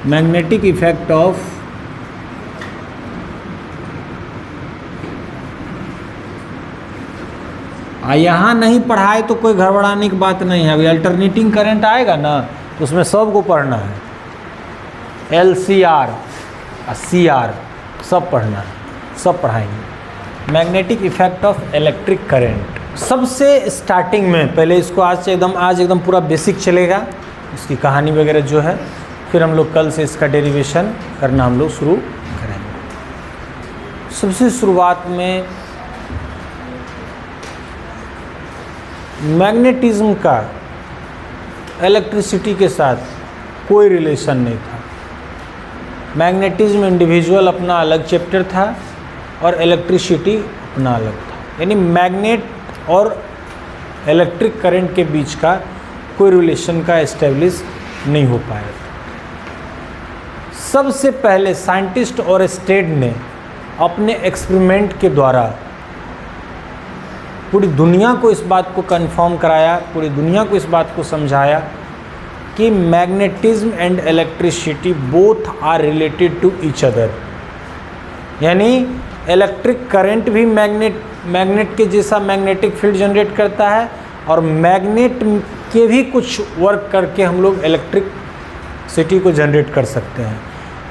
Magnetic effect of यहाँ नहीं पढ़ाए तो कोई घबराने की बात नहीं है। अभी अल्टरनेटिंग करंट आएगा ना तो उसमें सब को पढ़ना है, LCR और CR सब पढ़ना है, सब पढ़ाएंगे। Magnetic effect of electric current सबसे स्टार्टिंग में, पहले इसको आज एकदम पूरा बेसिक चलेगा, इसकी कहानी वगैरह जो है, फिर हम लोग कल से इसका डेरिवेशन करना हम लोग शुरू करेंगे। सबसे शुरुआत में मैग्नेटिज्म का इलेक्ट्रिसिटी के साथ कोई रिलेशन नहीं था। मैग्नेटिज्म इंडिविजुअल अपना अलग चैप्टर था और इलेक्ट्रिसिटी अपना अलग था, यानी मैग्नेट और इलेक्ट्रिक करंट के बीच का कोई रिलेशन का एस्टेब्लिश नहीं हो पाया था। सबसे पहले साइंटिस्ट और स्टेड ने अपने एक्सपेरिमेंट के द्वारा पूरी दुनिया को इस बात को कंफर्म कराया, पूरी दुनिया को इस बात को समझाया कि magnetism and electricity both are related to each other. यानी इलेक्ट्रिक करंट भी मैग्नेट के जैसा मैग्नेटिक फील्ड जनरेट करता है और मैग्नेट के भी कुछ वर्क करके हम लोग इलेक्ट्रिक सिटी को जनरेट कर सकते हैं।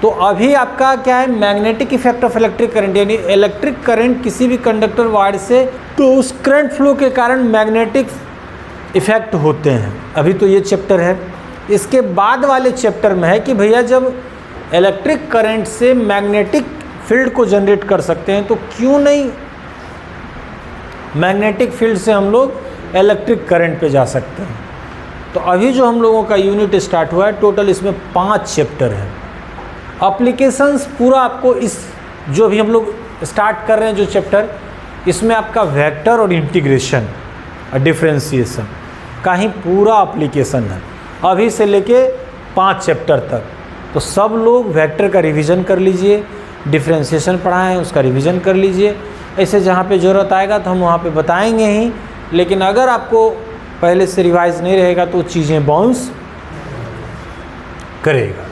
तो अभी आपका क्या है, magnetic effect of electric current, यानी इलेक्ट्रिक करंट किसी भी कंडक्टर वायर से तो उस करंट फ्लो के कारण मैग्नेटिक इफेक्ट होते हैं। अभी तो ये चैप्टर है। इसके बाद वाले चैप्टर में है कि भैया जब इलेक्ट्रिक करंट से मैग्नेटिक फील्ड को जनरेट कर सकते हैं तो क्यों नहीं मैग्नेटिक फील्ड से हम लोग इलेक्ट्रिक करंट पे जा सकते हैं। तो अभी जो हम लोगों का यूनिट स्टार्ट हुआ है, टोटल इसमें 5 चैप्टर है। एप्लीकेशंस पूरा आपको इस जो अभी हम लोग स्टार्ट कर रहे हैं जो चैप्टर, इसमें आपका वेक्टर और इंटीग्रेशन और डिफरेंशिएशन का ही पूरा एप्लीकेशन है, अभी से लेके 5 चैप्टर तक। तो सब लोग वेक्टर का रिवीजन कर लीजिए, डिफरेंशिएशन पढ़ाएं उसका रिवीजन कर लीजिए। ऐसे जहाँ पे ज़रूरत आएगा तो हम वहाँ पे बताएंगे ही, लेकिन अगर आपको पहले से रिवाइज नहीं रहेगा तो चीज़ें बाउंस करेगा।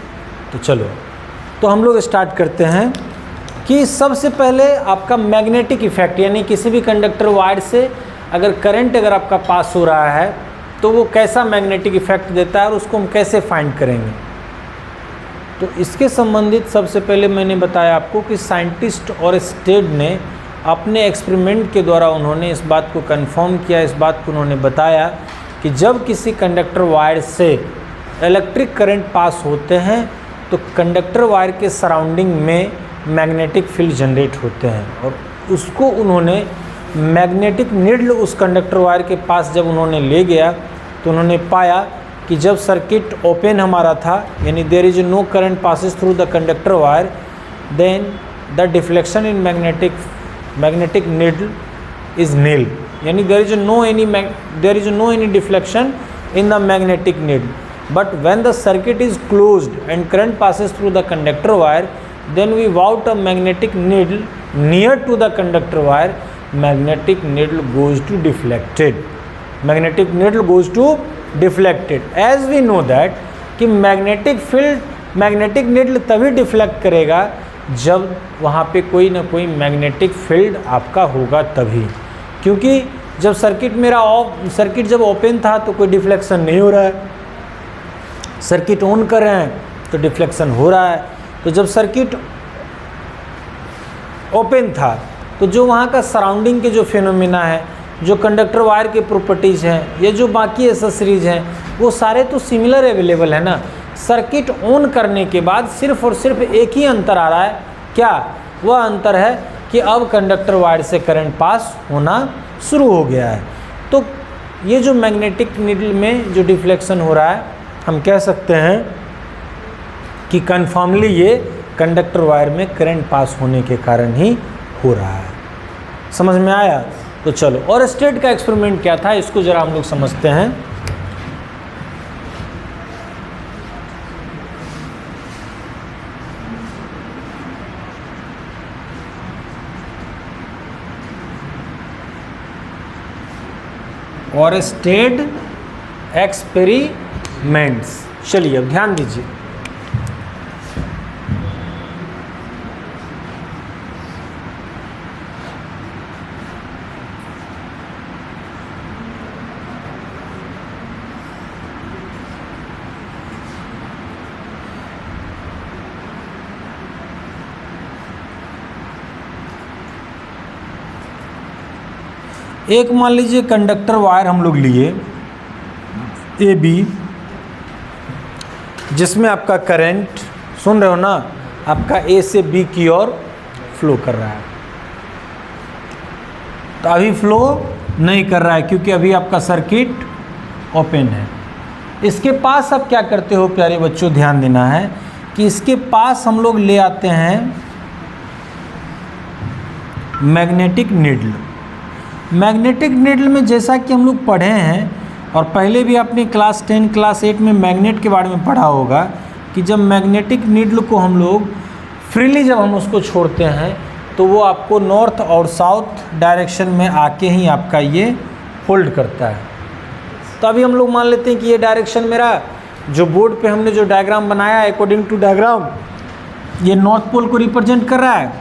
तो चलो, तो हम लोग स्टार्ट करते हैं कि सबसे पहले आपका मैग्नेटिक इफेक्ट, यानी किसी भी कंडक्टर वायर से अगर करंट अगर आपका पास हो रहा है तो वो कैसा मैग्नेटिक इफेक्ट देता है और उसको हम कैसे फाइंड करेंगे। तो इसके संबंधित सबसे पहले मैंने बताया आपको कि साइंटिस्ट और स्टेड ने अपने एक्सपेरिमेंट के द्वारा उन्होंने इस बात को कंफर्म किया, इस बात को उन्होंने बताया कि जब किसी कंडक्टर वायर से इलेक्ट्रिक करंट पास होते हैं तो कंडक्टर वायर के सराउंडिंग में मैग्नेटिक फील्ड जनरेट होते हैं। और उसको उन्होंने मैग्नेटिक नीडल उस कंडक्टर वायर के पास जब उन्होंने ले गया तो उन्होंने पाया कि जब सर्किट ओपन हमारा था, यानी there is no current passes through the conductor wire, then the deflection in magnetic needle is nil, यानी there is no any deflection in the magnetic needle. But when the circuit is closed and current passes through the conductor wire, then we wout a magnetic needle near to the conductor wire. Magnetic needle goes to deflected. Magnetic needle goes to deflected. As we know that कि magnetic field, magnetic needle तभी deflect करेगा जब वहाँ पे कोई ना कोई magnetic field आपका होगा तभी, क्योंकि जब सर्किट जब ओपन था तो कोई डिफ्लेक्शन नहीं हो रहा है, सर्किट ऑन कर रहे हैं तो डिफ्लेक्शन हो रहा है। तो जब सर्किट ओपन था तो जो वहाँ का सराउंडिंग के जो फिनोमिना है, जो कंडक्टर वायर के प्रॉपर्टीज़ हैं, ये जो बाकी एसेसरीज हैं, वो सारे तो सिमिलर अवेलेबल है ना। सर्किट ऑन करने के बाद सिर्फ और सिर्फ एक ही अंतर आ रहा है, क्या? वह अंतर है कि अब कंडक्टर वायर से करंट पास होना शुरू हो गया है। तो ये जो मैग्नेटिक नीडल में जो डिफ्लेक्शन हो रहा है, हम कह सकते हैं कि कन्फर्मली ये कंडक्टर वायर में करंट पास होने के कारण ही हो रहा है। समझ में आया? तो चलो, और स्टेड का एक्सपेरिमेंट क्या था इसको ज़रा हम लोग समझते हैं। और स्टेड एक्सपेरिमेंट्स, चलिए अब ध्यान दीजिए। एक मान लीजिए कंडक्टर वायर हम लोग लिए ए बी, जिसमें आपका करंट, सुन रहे हो ना, आपका ए से बी की ओर फ्लो कर रहा है। तो अभी फ्लो नहीं कर रहा है क्योंकि अभी आपका सर्किट ओपन है। इसके पास अब क्या करते हो प्यारे बच्चों, ध्यान देना है कि इसके पास हम लोग ले आते हैं मैग्नेटिक नीडल। मैग्नेटिक नीडल में जैसा कि हम लोग पढ़े हैं और पहले भी आपने क्लास 10 क्लास 8 में मैग्नेट के बारे में पढ़ा होगा कि जब मैग्नेटिक नीडल को हम लोग फ्रीली जब हम उसको छोड़ते हैं तो वो आपको नॉर्थ और साउथ डायरेक्शन में आके ही आपका ये होल्ड करता है। तो अभी हम लोग मान लेते हैं कि ये डायरेक्शन मेरा जो बोर्ड पे हमने जो डायग्राम बनाया है अकॉर्डिंग टू डायग्राम, ये नॉर्थ पोल को रिप्रेजेंट कर रहा है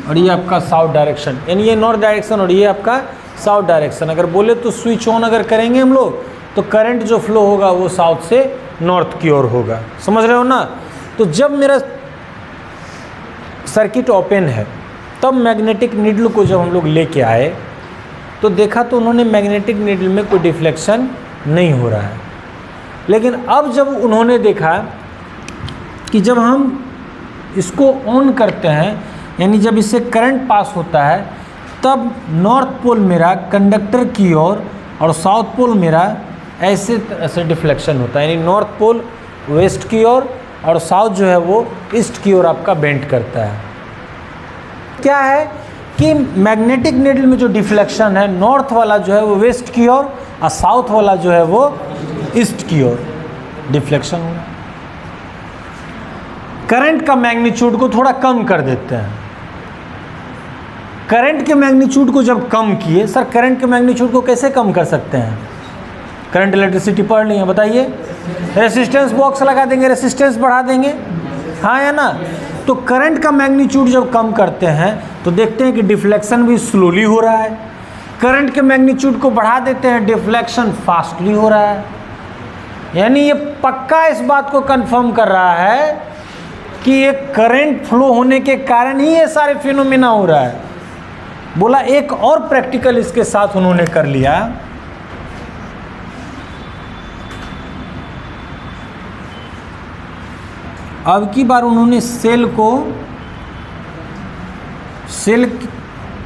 और ये आपका साउथ डायरेक्शन, यानी ये नॉर्थ डायरेक्शन और ये आपका साउथ डायरेक्शन। अगर बोले तो स्विच ऑन अगर करेंगे हम लोग तो करंट जो फ्लो होगा वो साउथ से नॉर्थ की ओर होगा, समझ रहे हो ना। तो जब मेरा सर्किट ओपन है तब मैग्नेटिक नीडल को जब हम लोग लेके आए तो देखा तो उन्होंने मैग्नेटिक नीडल में कोई डिफ्लेक्शन नहीं हो रहा है। लेकिन अब जब उन्होंने देखा कि जब हम इसको ऑन करते हैं, यानी जब इससे करंट पास होता है, तब नॉर्थ पोल मेरा कंडक्टर की ओर और साउथ पोल मेरा ऐसे डिफ्लेक्शन होता है, यानी नॉर्थ पोल वेस्ट की ओर और साउथ जो है वो ईस्ट की ओर आपका बेंड करता है। क्या है कि मैग्नेटिक नीडल में जो डिफ्लेक्शन है, नॉर्थ वाला जो है वो वेस्ट की ओर और साउथ वाला जो है वो ईस्ट की ओर डिफ्लेक्शन होगा। करंट का मैग्नीट्यूड को थोड़ा कम कर देते हैं। करंट के मैग्नीट्यूड को जब कम किए, सर करंट के मैग्नीट्यूड को कैसे कम कर सकते हैं? करंट इलेक्ट्रिसिटी पढ़ ली है, बताइए। रेसिस्टेंस बॉक्स लगा देंगे, रेसिस्टेंस बढ़ा देंगे, हाँ या ना। तो करंट का मैग्नीट्यूड जब कम करते हैं तो देखते हैं कि डिफ्लेक्शन भी स्लोली हो रहा है। करंट के मैग्नीट्यूड को बढ़ा देते हैं, डिफ्लेक्शन फास्टली हो रहा है। यानी ये पक्का इस बात को कंफर्म कर रहा है कि ये करंट फ्लो होने के कारण ही ये सारे फिनोमेना हो रहा है। बोला एक और प्रैक्टिकल इसके साथ उन्होंने कर लिया। अब की बार उन्होंने सेल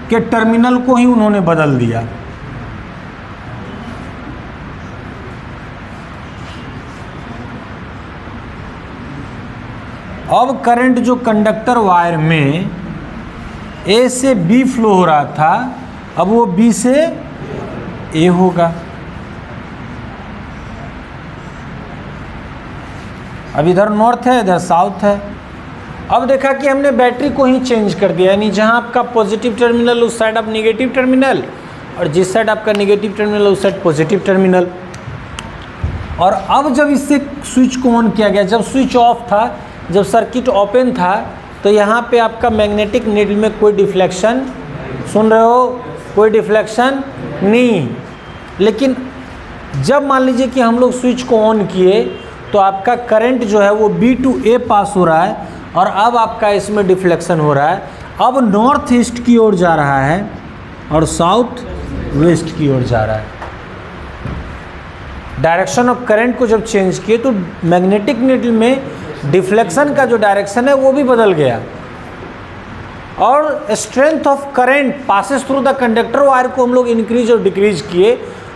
के टर्मिनल को ही उन्होंने बदल दिया। अब करंट जो कंडक्टर वायर में ए से बी फ्लो हो रहा था, अब वो बी से ए होगा। अब इधर नॉर्थ है, इधर साउथ है। अब देखा कि हमने बैटरी को ही चेंज कर दिया, यानी जहाँ आपका पॉजिटिव टर्मिनल उस साइड आप नेगेटिव टर्मिनल, और जिस साइड आपका नेगेटिव टर्मिनल उस साइड पॉजिटिव टर्मिनल। और अब जब इससे स्विच को ऑन किया गया, जब स्विच ऑफ था, जब सर्किट ओपन था, तो यहाँ पे आपका मैग्नेटिक नीडल में कोई डिफ्लेक्शन, सुन रहे हो, कोई डिफ्लेक्शन नहीं। लेकिन जब मान लीजिए कि हम लोग स्विच को ऑन किए तो आपका करंट जो है वो बी टू ए पास हो रहा है और अब आपका इसमें डिफ्लेक्शन हो रहा है। अब नॉर्थ ईस्ट की ओर जा रहा है और साउथ वेस्ट की ओर जा रहा है। डायरेक्शन ऑफ करंट को जब चेंज किए तो मैग्नेटिक नीडल में डिफ्लेक्शन का जो डायरेक्शन है वो भी बदल गया और strength of current passes through the conductor wire को हम लोग इंक्रीज और डिक्रीज किए।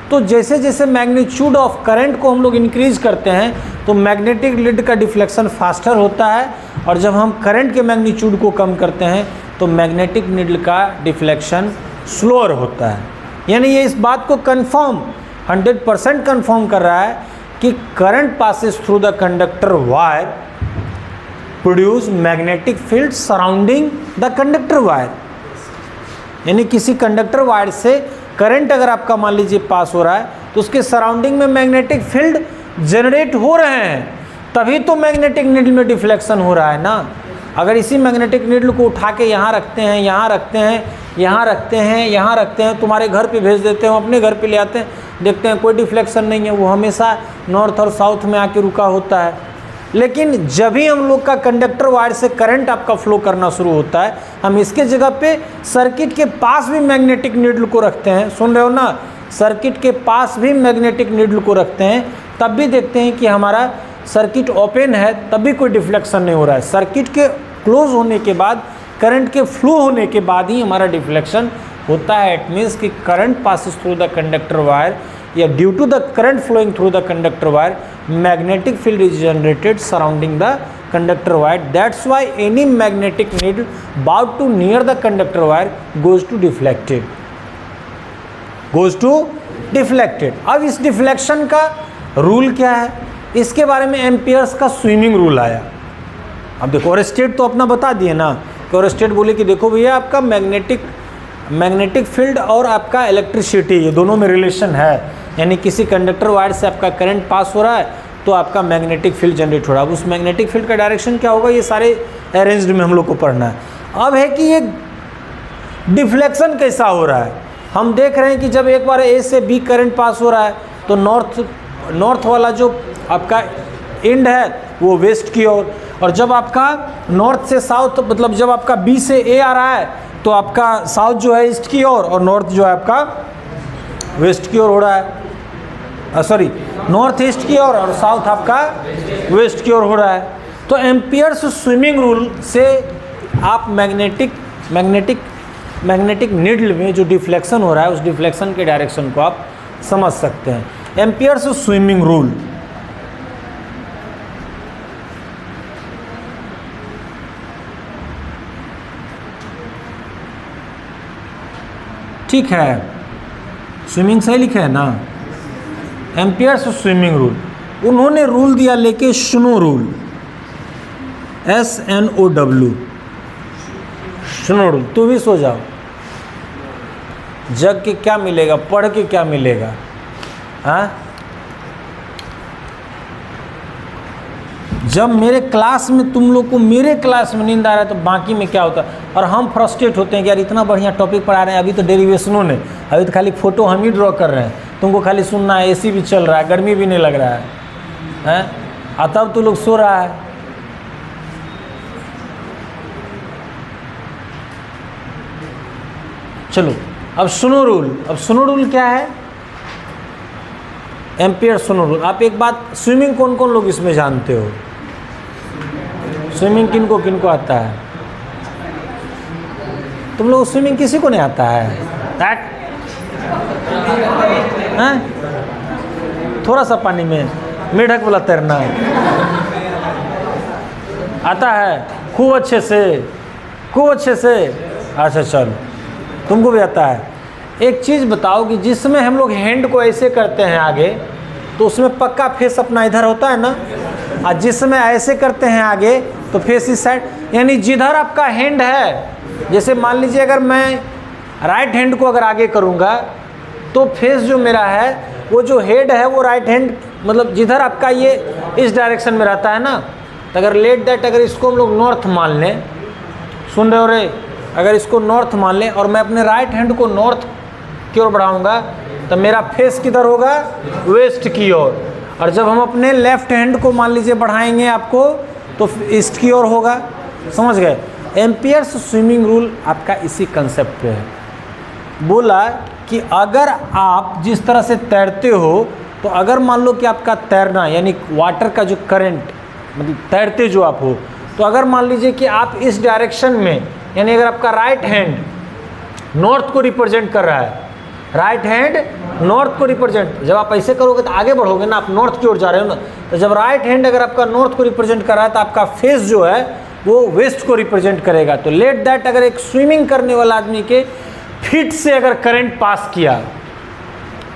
तो जैसे जैसे मैग्नीट्यूड ऑफ करंट को हम लोग इंक्रीज करते हैं तो मैग्नेटिक नीडल का डिफ्लेक्शन फास्टर होता है, और जब हम करंट के मैग्नीट्यूड को कम करते हैं तो मैग्नेटिक नीडल का डिफ्लेक्शन स्लोअर होता है। यानी ये इस बात को कंफर्म 100% कंफर्म कर रहा है कि current passes through the conductor wire produce magnetic field surrounding the conductor wire. यानी किसी कंडक्टर वायर से करंट अगर आपका मान लीजिए पास हो रहा है तो उसके सराउंडिंग में मैग्नेटिक फील्ड जनरेट हो रहे हैं, तभी तो मैग्नेटिक नीडल में डिफ्लेक्शन हो रहा है ना। अगर इसी मैग्नेटिक नीडल को उठा के यहाँ रखते हैं, यहाँ रखते हैं, यहाँ रखते हैं, यहाँ रखते हैं, तुम्हारे घर पे भेज देते हैं, अपने घर पे ले आते हैं, देखते हैं कोई डिफ्लेक्शन नहीं है, वो हमेशा नॉर्थ और साउथ में आके रुका होता है। लेकिन जब भी हम लोग का कंडक्टर वायर से करंट आपका फ्लो करना शुरू होता है, हम इसके जगह पे सर्किट के पास भी मैग्नेटिक नीडल को रखते हैं, सुन रहे हो ना, सर्किट के पास भी मैग्नेटिक नीडल को रखते हैं, तब भी देखते हैं कि हमारा सर्किट ओपन है, तब भी कोई डिफ्लेक्शन नहीं हो रहा है। सर्किट के क्लोज होने के बाद, करंट के फ्लो होने के बाद ही हमारा डिफ्लेक्शन होता है। इट मीन्स कि current passes through the conductor wire या due to the current flowing through the conductor wire, magnetic field is generated surrounding the conductor wire. That's why any magnetic needle bound to near the conductor wire goes to deflected. अब इस deflection का rule क्या है, इसके बारे में amperes का swimming rule आया। अब देखो, और स्टेट तो अपना बता दिए ना, और स्टेट बोले कि देखो भैया आपका मैग्नेटिक फील्ड और आपका इलेक्ट्रिसिटी ये दोनों में रिलेशन है, यानी किसी कंडक्टर वायर से आपका करंट पास हो रहा है तो आपका मैग्नेटिक फील्ड जनरेट हो रहा है। अब उस मैग्नेटिक फील्ड का डायरेक्शन क्या होगा, ये सारे अरेंज्ड में हम लोग को पढ़ना है। अब है कि ये डिफ्लेक्शन कैसा हो रहा है। हम देख रहे हैं कि जब एक बार ए से बी करंट पास हो रहा है तो नॉर्थ वाला जो आपका एंड है वो वेस्ट की ओर, और जब आपका नॉर्थ से साउथ, मतलब जब आपका बी से ए आ रहा है तो आपका साउथ जो है ईस्ट की ओर और नॉर्थ जो है आपका वेस्ट की ओर हो रहा है, सॉरी नॉर्थ ईस्ट की ओर और साउथ आपका वेस्ट की ओर हो रहा है। तो एम्पियर्स स्विमिंग रूल से आप मैग्नेटिक नीडल में जो डिफ्लेक्शन हो रहा है उस डिफ्लेक्शन के डायरेक्शन को आप समझ सकते हैं। एम्पियर्स स्विमिंग रूल, ठीक है, स्विमिंग सही लिखा है ना, एम्पियर्स स्विमिंग रूल। उन्होंने रूल दिया लेके snow rule, SNOW, snow rule. तू भी सो जाओ, जग के क्या मिलेगा, पढ़ के क्या मिलेगा, हाँ? जब मेरे क्लास में तुम लोग को मेरे क्लास में नींद आ रहा है तो बाकी में क्या होता है, और हम फ्रस्ट्रेट होते हैं कि यार इतना बढ़िया टॉपिक पढ़ा रहे हैं, अभी तो डेरिवेशनों ने, अभी तो खाली फोटो हम ही ड्रॉ कर रहे हैं, तुमको खाली सुनना है, AC भी चल रहा है, गर्मी भी नहीं लग रहा है, हैं? तब तो लोग सो रहा है। चलो अब स्नो रूल। अब स्नो रूल क्या है, एम्पियर स्नो रूल। आप एक बात, स्विमिंग कौन कौन लोग इसमें जानते हो, स्विमिंग किनको किनको आता है? तुम लोग स्विमिंग किसी को नहीं आता है? थोड़ा सा पानी में मेढक वाला तैरना आता है खूब अच्छे से, खूब अच्छे से। अच्छा चलो, तुमको भी आता है। एक चीज़ बताओ कि जिसमें हम लोग हैंड को ऐसे करते हैं आगे, तो उसमें पक्का फेस अपना इधर होता है ना, और जिसमें ऐसे करते हैं आगे तो फेस इस साइड, यानी जिधर आपका हैंड है, जैसे मान लीजिए अगर मैं राइट हैंड को अगर आगे करूँगा तो फेस जो मेरा है, वो जो हेड है वो राइट हैंड, मतलब जिधर आपका ये इस डायरेक्शन में रहता है ना, तो अगर लेट दैट, अगर इसको हम लोग नॉर्थ मान लें, सुन रहे हो रे, अगर इसको नॉर्थ मान लें और मैं अपने राइट हैंड को नॉर्थ की ओर बढ़ाऊँगा तो मेरा फेस किधर होगा, वेस्ट की ओर। और जब हम अपने लेफ्ट हैंड को मान लीजिए बढ़ाएंगे आपको तो ईस्ट की ओर होगा। समझ गए? एम्पियर्स स्विमिंग रूल आपका इसी कंसेप्ट पे है। बोला कि अगर आप जिस तरह से तैरते हो, तो अगर मान लो कि आपका तैरना यानी वाटर का जो करंट, मतलब तैरते जो आप हो, तो अगर मान लीजिए कि आप इस डायरेक्शन में, यानी अगर आपका राइट हैंड नॉर्थ को रिप्रेजेंट कर रहा है, राइट हैंड नॉर्थ को रिप्रेजेंट, जब आप ऐसे करोगे तो आगे बढ़ोगे ना, आप नॉर्थ की ओर जा रहे हो ना, तो जब राइट हैंड अगर आपका नॉर्थ को रिप्रेजेंट कर रहा है तो आपका फेस जो है वो वेस्ट को रिप्रेजेंट करेगा। तो लेट दैट, अगर एक स्विमिंग करने वाला आदमी के फीट से अगर करंट पास किया,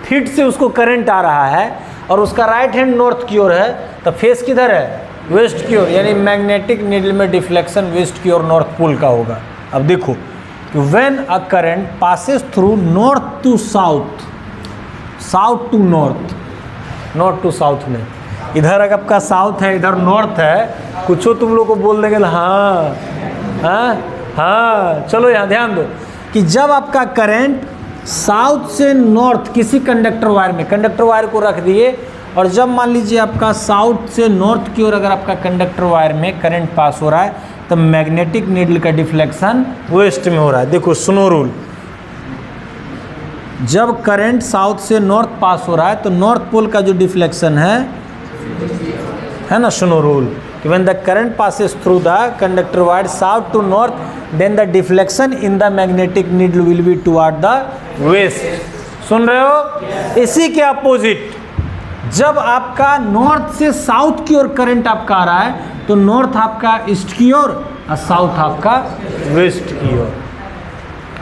फीट से उसको करंट आ रहा है और उसका राइट हैंड नॉर्थ की ओर है, तो फेस किधर है, वेस्ट की ओर, यानी मैग्नेटिक नीडल में डिफ्लेक्शन वेस्ट की ओर, नॉर्थ पोल का होगा। अब देखो, when a current passes through north to south, south to north, north to south में, इधर अगर आपका साउथ है, इधर नॉर्थ है, कुछ तुम लोग को बोल देंगे हाँ हाँ हाँ। चलो यहाँ ध्यान दो कि जब आपका करंट साउथ से नॉर्थ किसी कंडक्टर वायर में, कंडक्टर वायर को रख दिए और जब मान लीजिए आपका साउथ से नॉर्थ की ओर अगर आपका कंडक्टर वायर में करंट पास हो रहा है तो मैग्नेटिक नीडल का डिफ्लेक्शन वेस्ट में हो रहा है। देखो सुनो रूल, जब करंट साउथ से नॉर्थ पास हो रहा है तो नॉर्थ पोल का जो डिफ्लेक्शन है ना, सुनो रूल कि when the current passes through the conductor wire south to north then the deflection in the magnetic needle will be toward the west. सुन रहे हो? इसी के अपोजिट जब आपका नॉर्थ से साउथ की ओर करंट आपका आ रहा है तो नॉर्थ आपका ईस्ट की ओर और साउथ आपका वेस्ट की ओर।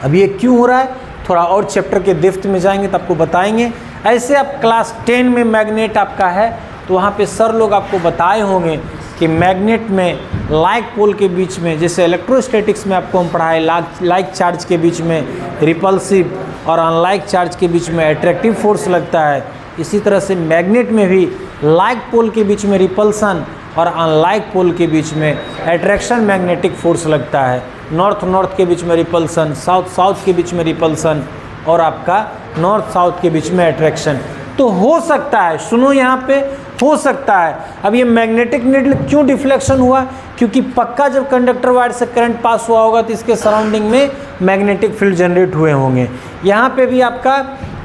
अब ये क्यों हो रहा है थोड़ा और चैप्टर के डेप्थ में जाएंगे तो आपको बताएंगे। ऐसे आप क्लास 10 में मैग्नेट आपका है तो वहाँ पे सर लोग आपको बताए होंगे कि मैग्नेट में लाइक पोल के बीच में, जैसे इलेक्ट्रोस्टैटिक्स में आपको हम पढ़ाए लाइक चार्ज के बीच में रिपल्सिव और अनलाइक चार्ज के बीच में अट्रैक्टिव फोर्स लगता है, इसी तरह से मैग्नेट में भी लाइक पोल के बीच में रिपल्सन और अनलाइक पोल के बीच में अट्रैक्शन मैग्नेटिक फोर्स लगता है। नॉर्थ नॉर्थ के बीच में रिपल्सन, साउथ साउथ के बीच में रिपल्सन और आपका नॉर्थ साउथ के बीच में अट्रैक्शन। तो हो सकता है, सुनो यहाँ पे, हो सकता है अब ये मैग्नेटिक नीडल क्यों डिफ्लेक्शन हुआ, क्योंकि पक्का जब कंडक्टर वायर से करंट पास हुआ होगा तो इसके सराउंडिंग में मैग्नेटिक फील्ड जनरेट हुए होंगे। यहाँ पे भी आपका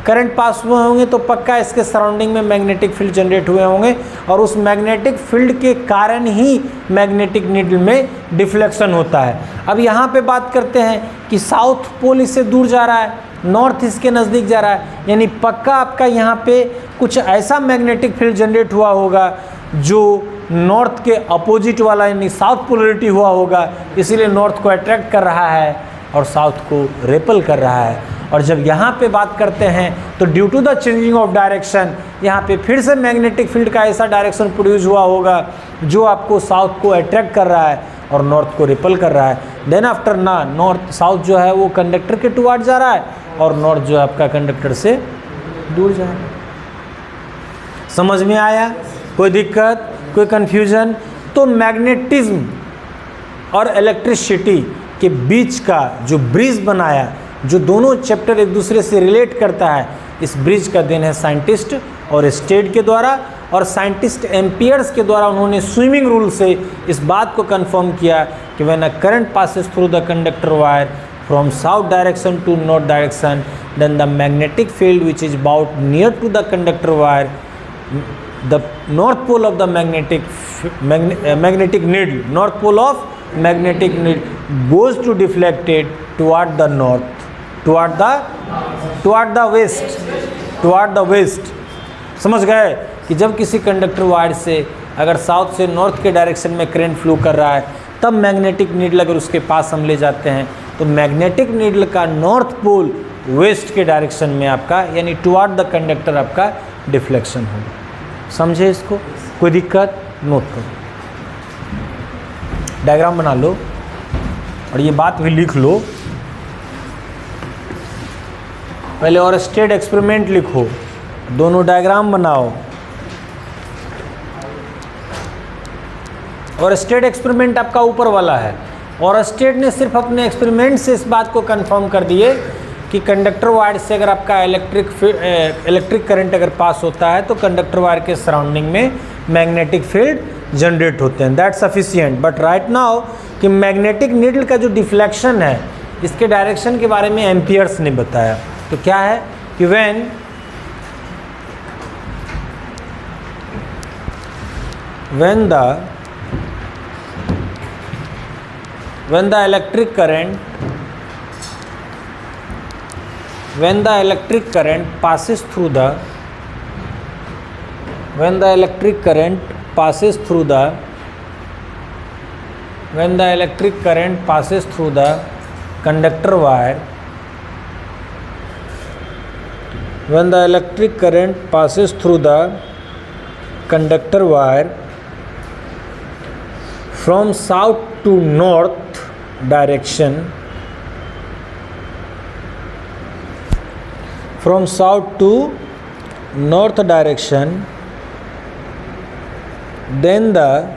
करंट पास हुए होंगे तो पक्का इसके सराउंडिंग में मैग्नेटिक फील्ड जनरेट हुए होंगे और उस मैग्नेटिक फील्ड के कारण ही मैग्नेटिक नीडल में डिफ्लेक्शन होता है। अब यहाँ पे बात करते हैं कि साउथ पोल इससे दूर जा रहा है, नॉर्थ इसके नज़दीक जा रहा है, यानी पक्का आपका यहाँ पे कुछ ऐसा मैग्नेटिक फील्ड जनरेट हुआ होगा जो नॉर्थ के अपोजिट वाला यानी साउथ पोलरिटी हुआ होगा, इसीलिए नॉर्थ को अट्रैक्ट कर रहा है और साउथ को रेपल कर रहा है। और जब यहाँ पे बात करते हैं तो due to the changing of direction यहाँ पे फिर से मैग्नेटिक फील्ड का ऐसा डायरेक्शन प्रोड्यूस हुआ होगा जो आपको साउथ को अट्रैक्ट कर रहा है और नॉर्थ को रिपल कर रहा है। देन आफ्टर ना नॉर्थ साउथ जो है वो कंडक्टर के टुवर्ड जा रहा है और नॉर्थ जो है आपका कंडक्टर से दूर जा रहा है। समझ में आया? कोई दिक्कत, कोई कन्फ्यूजन? तो मैग्नेटिज्म और इलेक्ट्रिसिटी के बीच का जो ब्रिज बनाया, जो दोनों चैप्टर एक दूसरे से रिलेट करता है, इस ब्रिज का देन है साइंटिस्ट और स्टेड के द्वारा। और साइंटिस्ट एम्पियर्स के द्वारा उन्होंने स्विमिंग रूल से इस बात को कंफर्म किया कि when a current passes through the conductor wire from south direction to north direction then the magnetic field which is about near to the conductor wire the north pole of the magnetic needle, north pole of magnetic needle goes to deflected toward the north, toward the west। समझ गए कि जब किसी conductor wire से अगर south से north के direction में करंट फ्लो कर रहा है तब मैग्नेटिक नीडल अगर उसके पास हम ले जाते हैं तो मैग्नेटिक नीडल का नॉर्थ पोल वेस्ट के डायरेक्शन में आपका यानी टुवर्ड द कंडक्टर आपका डिफ्लेक्शन होगा। समझे इसको? कोई दिक्कत? नोट करो, डायग्राम बना लो और ये बात भी लिख लो। पहले और स्टेट एक्सपेरिमेंट लिखो, दोनों डायग्राम बनाओ। और स्टेट एक्सपेरिमेंट आपका ऊपर वाला है और स्टेट ने सिर्फ अपने एक्सपेरिमेंट से इस बात को कंफर्म कर दिए कि कंडक्टर वायर से अगर आपका इलेक्ट्रिक करंट अगर पास होता है तो कंडक्टर वायर के सराउंडिंग में मैग्नेटिक फील्ड जनरेट होते हैं, that sufficient. But right now कि मैग्नेटिक नीडल का जो डिफ्लेक्शन है इसके डायरेक्शन के बारे में एम्पियर्स ने बताया। तो क्या है कि when the electric current passes through the conductor wire, when the electric current passes through the conductor wire from south to north direction, from south to north direction, then the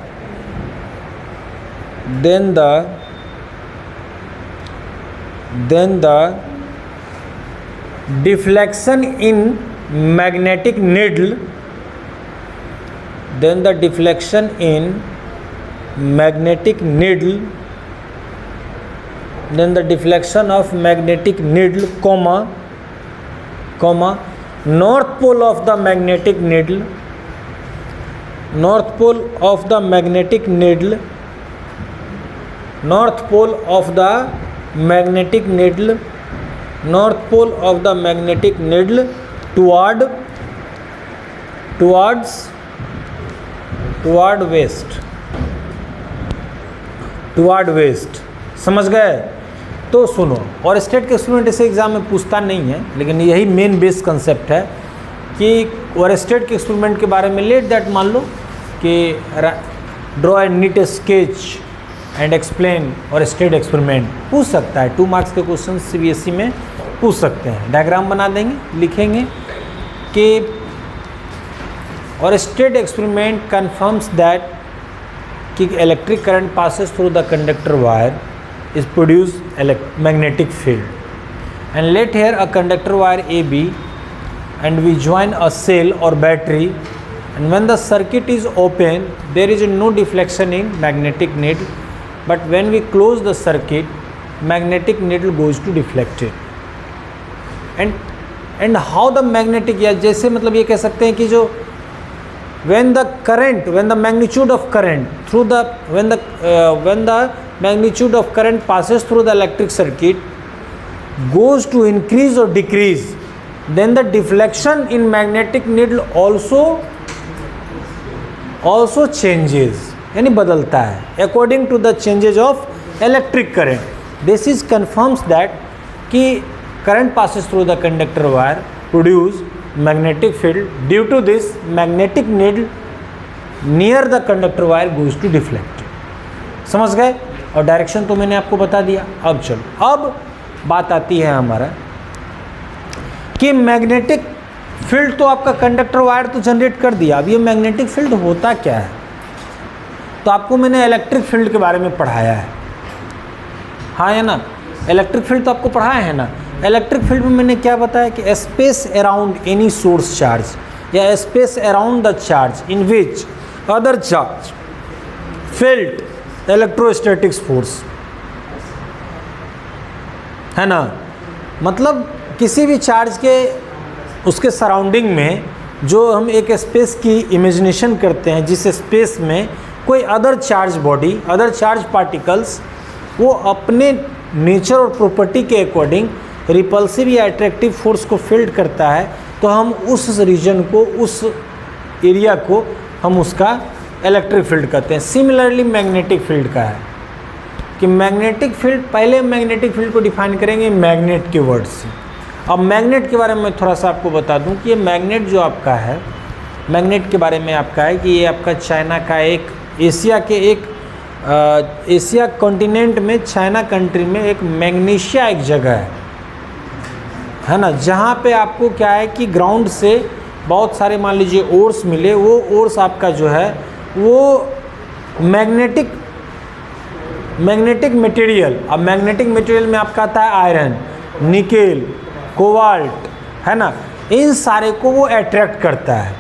deflection in magnetic needle then the deflection in magnetic needle, then the deflection of magnetic needle, comma, north pole of the magnetic needle, north pole of the magnetic needle, north pole of the magnetic needle, north pole of the magnetic needle toward west, समझ गए। तो सुनो, और state के experiment इसे exam में पूछता नहीं है, लेकिन यही मेन बेस कंसेप्ट है कि और स्टेट के एक्सपेरिमेंट के बारे में लेट दैट मान लो कि draw and NEET sketch and explain और स्टेट एक्सपेरिमेंट पूछ सकता है। 2 मार्क्स के क्वेश्चन CBSE में पूछ सकते हैं। डायग्राम बना देंगे, लिखेंगे कि और स्टेट एक्सपेरिमेंट कन्फर्म्स दैट कि electric current passes through the conductor wire is produce magnetic field and let here a conductor wire AB and we join a cell or battery, and when the circuit is open there is no deflection in magnetic needle, but when we close the circuit magnetic needle goes to deflected and how the magnetic, या जैसे मतलब ये कह सकते हैं कि जो when the magnitude of current through the when the magnitude of current passes through the electric circuit goes to increase or decrease, then the deflection in magnetic needle also changes, यानी बदलता है according to the changes of electric current. This is confirms that कि current passes through the conductor wire produce magnetic field. Due to this magnetic needle near the conductor wire goes to deflect. समझ गए। और direction तो मैंने आपको बता दिया। अब चलो, अब बात आती है हमारा कि मैग्नेटिक फील्ड तो आपका कंडक्टर वायर तो जनरेट कर दिया, अब ये मैग्नेटिक फील्ड होता क्या है। तो आपको मैंने इलेक्ट्रिक फील्ड के बारे में पढ़ाया है, हाँ है ना, इलेक्ट्रिक फील्ड तो आपको पढ़ाया है ना। इलेक्ट्रिक फील्ड में मैंने क्या बताया कि space around any source charge या space around the charge in which other charge field electrostatics force, है ना। मतलब किसी भी चार्ज के उसके सराउंडिंग में जो हम एक स्पेस की इमेजिनेशन करते हैं, जिस स्पेस में कोई other charge body, other charge particles वो अपने नेचर और प्रॉपर्टी के अकॉर्डिंग रिपल्सिव या अट्रैक्टिव फोर्स को फील्ड करता है, तो हम उस रीजन को, उस एरिया को हम उसका इलेक्ट्रिक फील्ड कहते हैं। सिमिलरली मैग्नेटिक फील्ड का है कि मैग्नेटिक फील्ड, पहले मैग्नेटिक फील्ड को डिफाइन करेंगे मैग्नेट के वर्ड से। अब मैग्नेट के बारे में थोड़ा सा आपको बता दूं कि ये मैग्नेट जो आपका है, मैग्नेट के बारे में आपका है कि ये आपका चाइना का एक, एशिया के एक एशिया कॉन्टिनेंट में चाइना कंट्री में एक मैग्नीशिया एक जगह है ना, जहाँ पे आपको क्या है कि ग्राउंड से बहुत सारे मान लीजिए ओर्स मिले, वो ओर्स आपका जो है वो मैग्नेटिक मटेरियल। अब मैग्नेटिक मटेरियल में आपका आता है आयरन, निकेल, कोबाल्ट, है ना, इन सारे को वो अट्रैक्ट करता है,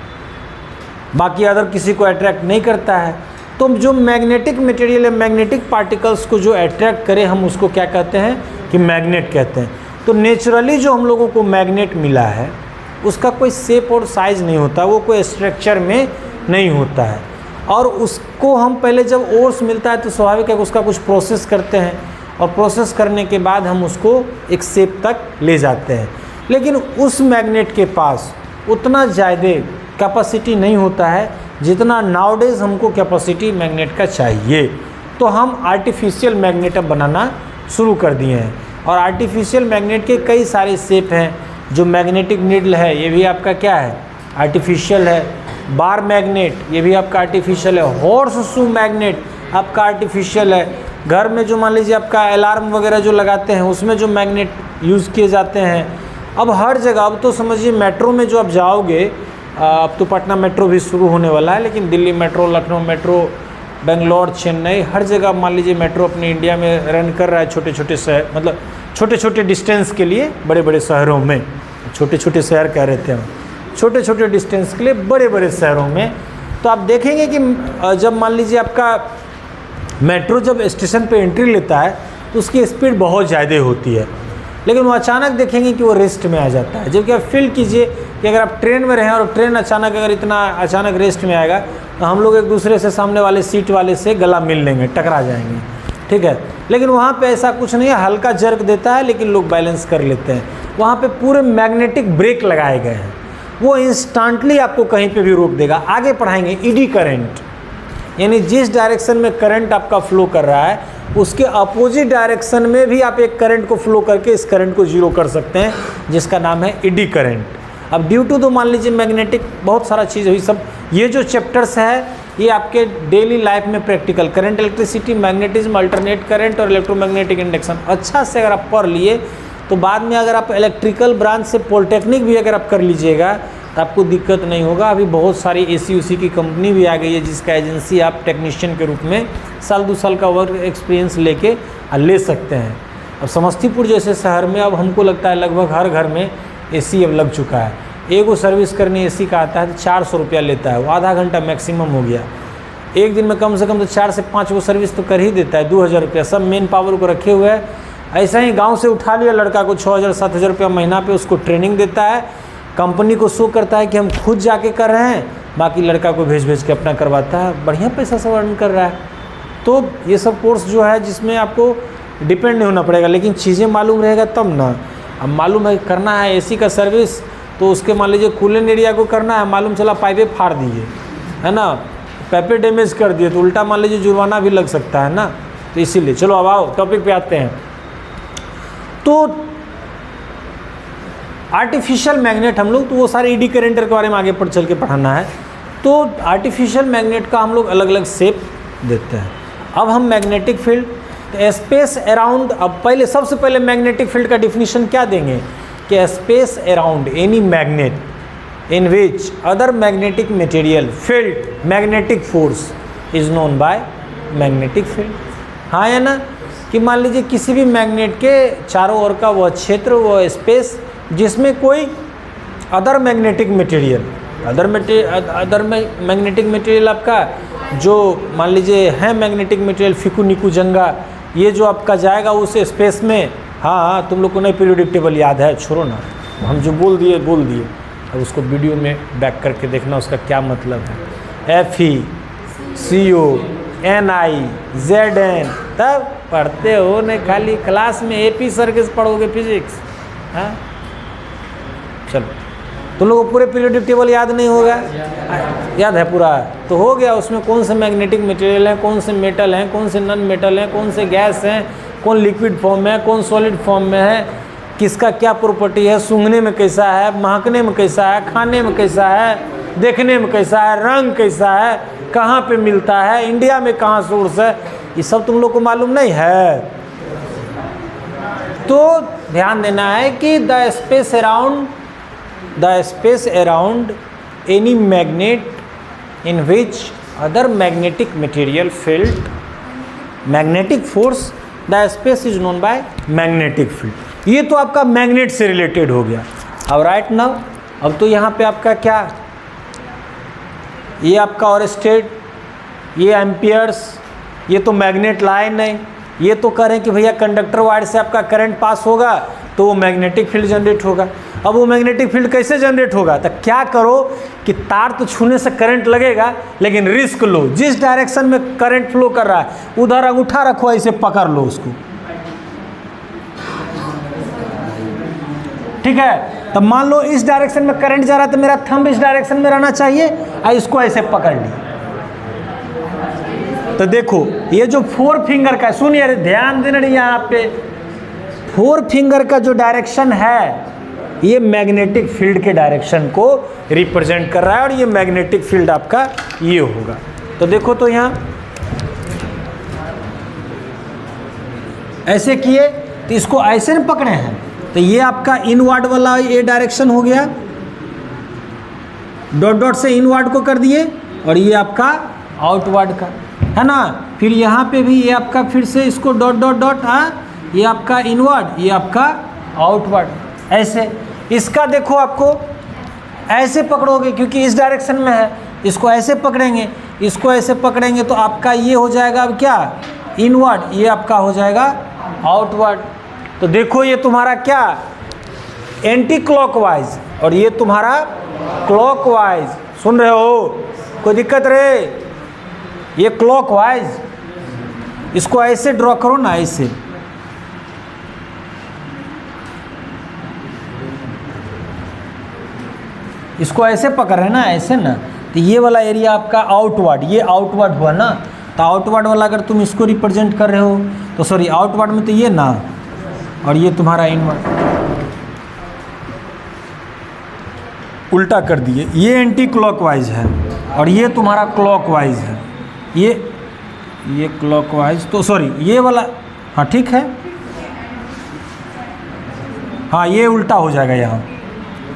बाकी अदर किसी को अट्रैक्ट नहीं करता है। तो जो मैग्नेटिक मटेरियल है, मैग्नेटिक पार्टिकल्स को जो अट्रैक्ट करे, हम उसको क्या कहते हैं कि मैग्नेट कहते हैं। तो नेचुरली जो हम लोगों को मैग्नेट मिला है उसका कोई शेप और साइज़ नहीं होता, वो कोई स्ट्रक्चर में नहीं होता है, और उसको हम पहले जब ओर्स मिलता है तो स्वाभाविक है कि उसका कुछ प्रोसेस करते हैं, और प्रोसेस करने के बाद हम उसको एक शेप तक ले जाते हैं। लेकिन उस मैग्नेट के पास उतना ज़्यादा कैपेसिटी नहीं होता है जितना नाउडेज हमको कैपेसिटी मैग्नेट का चाहिए। तो हम आर्टिफिशियल मैग्नेट अब बनाना शुरू कर दिए हैं, और आर्टिफिशियल मैग्नेट के कई सारे शेप हैं। जो मैग्नेटिक नीडल है ये भी आपका क्या है, आर्टिफिशियल है। बार मैग्नेट ये भी आपका आर्टिफिशियल है। हॉर्स शू मैग्नेट आपका आर्टिफिशियल है। घर में जो मान लीजिए आपका अलार्म वगैरह जो लगाते हैं उसमें जो मैग्नेट यूज़ किए जाते हैं। अब हर जगह, अब तो समझिए मेट्रो में जो आप जाओगे, अब तो पटना मेट्रो भी शुरू होने वाला है, लेकिन दिल्ली मेट्रो, लखनऊ मेट्रो, बेंगलोर, चेन्नई, हर जगह मान लीजिए मेट्रो अपने इंडिया में रन कर रहा है। छोटे छोटे शहर, मतलब छोटे छोटे डिस्टेंस के लिए बड़े बड़े शहरों में, छोटे छोटे शहर कह रहे थे हम, छोटे छोटे डिस्टेंस के लिए बड़े बड़े शहरों में तो आप देखेंगे कि जब मान लीजिए आपका मेट्रो जब स्टेशन पे एंट्री लेता है तो उसकी स्पीड बहुत ज़्यादा होती है, लेकिन वो अचानक देखेंगे कि वो रेस्ट में आ जाता है। जबकि आप फील कीजिए कि अगर आप ट्रेन में रहें और ट्रेन अचानक अगर इतना अचानक रेस्ट में आएगा तो हम लोग एक दूसरे से सामने वाले सीट वाले से गला मिल लेंगे, टकरा जाएंगे, ठीक है। लेकिन वहाँ पे ऐसा कुछ नहीं है, हल्का जर्क देता है लेकिन लोग बैलेंस कर लेते हैं। वहाँ पे पूरे मैग्नेटिक ब्रेक लगाए गए हैं, वो इंस्टेंटली आपको कहीं पे भी रोक देगा। आगे पढ़ाएंगे ईडी करंट, यानी जिस डायरेक्शन में करंट आपका फ्लो कर रहा है उसके अपोजिट डायरेक्शन में भी आप एक करंट को फ्लो करके इस करंट को जीरो कर सकते हैं, जिसका नाम है ईडी करंट। अब ड्यू टू तो मान लीजिए मैग्नेटिक बहुत सारा चीज़ हुई, सब ये जो चैप्टर्स है ये आपके डेली लाइफ में practical, current, electricity, magnetism, alternate current और इलेक्ट्रोमैग्नेटिक इंडक्शन अच्छा से अगर आप पढ़ लिए तो बाद में अगर आप इलेक्ट्रिकल ब्रांच से पॉलिटेक्निक भी अगर आप कर लीजिएगा तो आपको दिक्कत नहीं होगा। अभी बहुत सारी एसी की कंपनी भी आ गई है जिसका एजेंसी आप टेक्नीशियन के रूप में साल 2 साल का वर्क एक्सपीरियंस लेके ले सकते हैं। अब समस्तीपुर जैसे शहर में अब हमको लगता है लगभग हर घर में एसी अब लग चुका है। एगो सर्विस करने एसी का आता है तो 400 रुपया लेता है, वो आधा घंटा मैक्सिमम हो गया। एक दिन में कम से कम तो 4 से 5 गो सर्विस तो कर ही देता है, 2000 रुपया सब मेन पावर को रखे हुए है। ऐसा ही गांव से उठा लिया लड़का को 6000-7000 रुपया महीना पे उसको ट्रेनिंग देता है, कंपनी को शो करता है कि हम खुद जाके कर रहे हैं, बाकी लड़का को भेज के अपना करवाता है, बढ़िया पैसा सब अर्न कर रहा है। तो ये सब कोर्स जो है जिसमें आपको डिपेंड नहीं होना पड़ेगा, लेकिन चीज़ें मालूम रहेगा तब ना। अब मालूम है करना है एसी का सर्विस तो उसके मान लीजिए कूलिंग एरिया को करना है, मालूम चला पाइपे फाड़ दिए है ना, पाइपे डैमेज कर दिए तो उल्टा मान लीजिए जुर्माना भी लग सकता है ना। तो इसीलिए चलो अब आओ टॉपिक पे आते हैं। तो आर्टिफिशियल मैग्नेट हम लोग तो वो सारे ईडी करेंटर के बारे में आगे चल के पढ़ाना है। तो आर्टिफिशियल मैग्नेट का हम लोग अलग अलग शेप देते हैं। अब हम मैग्नेटिक फील्ड तो स्पेस अराउंड, अब पहले सबसे पहले मैग्नेटिक फील्ड का डिफिनीशन क्या देंगे कि space around any magnet in which other magnetic material field magnetic force is known by magnetic field. हाँ या ना, कि मान लीजिए किसी भी मैग्नेट के चारों ओर का वह क्षेत्र, वह स्पेस जिसमें कोई other magnetic material, other magnetic material आपका जो मान लीजिए है मैग्नेटिक मटेरियल फिकू निकू जंगा, ये जो आपका जाएगा उस स्पेस में। हाँ तुम लोग को नहीं पीरियोडिक टेबल याद है, छोड़ो ना, हम जो बोल दिए अब उसको वीडियो में बैक करके देखना उसका क्या मतलब है। FeCO NiZn तब पढ़ते हो, नहीं खाली क्लास में AP सर्किट पढ़ोगे फिजिक्स। हाँ चलो, तुम लोगों को पूरे पीरियोडिक टेबल याद नहीं होगा, याद है पूरा तो हो गया। उसमें कौन से मैग्नेटिक मटेरियल हैं, कौन से मेटल हैं, कौन से नॉन मेटल हैं, कौन से गैस हैं, कौन लिक्विड फॉर्म में है, कौन सॉलिड फॉर्म में है, किसका क्या प्रॉपर्टी है, सूंघने में कैसा है, महकने में कैसा है, खाने में कैसा है, देखने में कैसा है, रंग कैसा है, कहाँ पे मिलता है, इंडिया में कहाँ सोर्स है, ये सब तुम लोग को मालूम नहीं है। तो ध्यान देना है कि the space around any magnet in which other magnetic material field magnetic force, the space is known by magnetic field. ये तो आपका मैग्नेट से रिलेटेड हो गया। अब राइट नाउ, अब तो यहाँ पे आपका क्या, ये आपका और स्टेट, ये एम्पियर्स, ये तो मैग्नेट लाइन नहीं, ये तो करें कि भैया कंडक्टर वायर से आपका करंट पास होगा तो वो मैग्नेटिक फील्ड जनरेट होगा। अब वो मैग्नेटिक फील्ड कैसे जनरेट होगा, तो क्या करो कि तार तो छूने से करंट लगेगा, लेकिन रिस्क लो, जिस डायरेक्शन में करंट फ्लो कर रहा है उधर अंगूठा रखो, ऐसे पकड़ लो उसको, ठीक है। तब मान लो इस डायरेक्शन में करंट जा रहा है तो मेरा थंब इस डायरेक्शन में रहना चाहिए, और इसको ऐसे पकड़ ली। तो देखो ये जो 4 फिंगर का, सुनिए ध्यान देना यहाँ पे, 4 फिंगर का जो डायरेक्शन है ये मैग्नेटिक फील्ड के डायरेक्शन को रिप्रेजेंट कर रहा है, और ये मैग्नेटिक फील्ड आपका ये होगा। तो देखो तो यहाँ ऐसे किए तो इसको ऐसे पकड़े हैं, तो ये आपका इनवर्ड वाला ये डायरेक्शन हो गया, डॉट डॉट से इनवर्ड को कर दिए, और ये आपका आउटवर्ड का है ना। फिर यहाँ पे भी ये आपका फिर से इसको डॉट डॉट डॉट, ये आपका इनवर्ड, ये आपका आउटवर्ड, ऐसे। इसका देखो आपको ऐसे पकड़ोगे क्योंकि इस डायरेक्शन में है, इसको ऐसे पकड़ेंगे, इसको ऐसे पकड़ेंगे तो आपका ये हो जाएगा अब क्या, इनवर्ड, ये आपका हो जाएगा आउटवर्ड। तो देखो ये तुम्हारा क्या, एंटी क्लॉकवाइज और ये तुम्हारा क्लॉकवाइज। सुन रहे हो, कोई दिक्कत रे? ये क्लॉकवाइज, इसको ऐसे ड्रॉ करो ना, ऐसे। इसको ऐसे पकड़ रहे ना, ऐसे ना, तो ये वाला एरिया आपका आउटवर्ड, ये आउटवर्ड हुआ ना। तो आउटवर्ड वाला अगर तुम इसको रिप्रेजेंट कर रहे हो तो सॉरी आउटवर्ड में तो ये ना, और ये तुम्हारा इनवर्ड, उल्टा कर दिए। ये एंटी क्लॉकवाइज है और ये तुम्हारा क्लॉकवाइज है, ये क्लॉकवाइज, तो सॉरी ये वाला, हाँ ठीक है, हाँ ये उल्टा हो जाएगा यहाँ,